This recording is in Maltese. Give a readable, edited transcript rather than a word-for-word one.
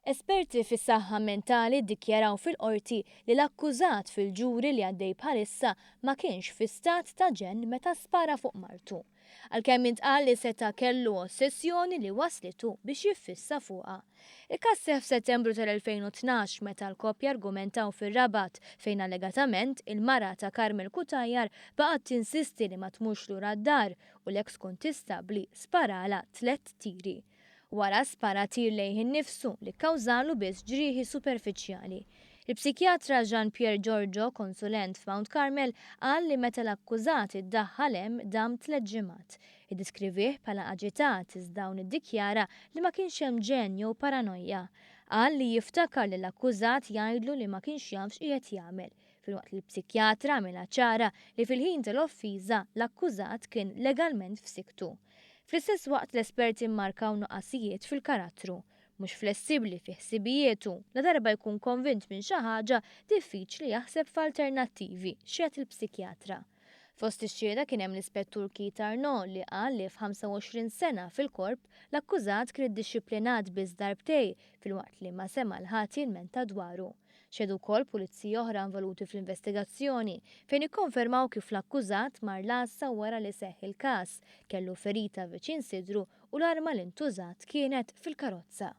Esperti fis-saħħa mentali ddikjaraw fil-qorti li l-akkużat fil-ġuri li għaddej bħalissa ma kienx fi stat ta' ġenn meta spara fuq martu. Għalkemm intqal li seta' kellu ossessjoni li waslitu biex jiffissa fuqha. Il-każ seħħ f'Settembru tal-2012 meta l-koppja argumentaw fir-Rabat fejn allegatament il-mara ta' Karmel Kutajjar baqgħet tinsisti li ma tmurx lura d-dar u l-eks kontistabli sparala 3 tiri. Wara spara tir lejh innifsu li kkawżalu biss ġrieħi superfiċjali. Il-psikjatra Jean-Pierre Giorgio, konsulent f'Mount Carmel, qal li meta l-akkużat iddaħħal hemm dam 3 ġimgħat. Iddiskrivih bħala aġitat iżda iddikjara li ma kienx hemm ġenn jew paranoja. Qal li jiftakar li l-akkużat jgħidlu li ma kienx jaf x'qiegħed jagħmel. Filwaqt li l-psikjatra għamilha ċara li fil-ħin tal-offiża l-akkużat kien legalment f'siktu. Fl-istess waqt l-esperti mmarkaw nuqqasijiet fil-karattru, mhux flessibbli fi ħsibijietu, la darba jkun konvint minn xi ħaġa diffiċli jaħseb f'alternattivi, x'għedt il-psikjatra. Fost ix-xhieda kien hemm l-ispettur Keith Arnaud li qal li f'25 sena fil-korp l-akkużat kien iddixxiplinat biss darbtej filwaqt li ma sema' l-ħati jilmenta dwaru. Xedu wkoll pulizija oħra involuti fl-investigazzjoni fejn ikkonfermaw kif l-akkużat mar lassa wara li seħħ il-każ, kellu ferita viċin sidru u l-arma li ntużat kienet fil-karozza.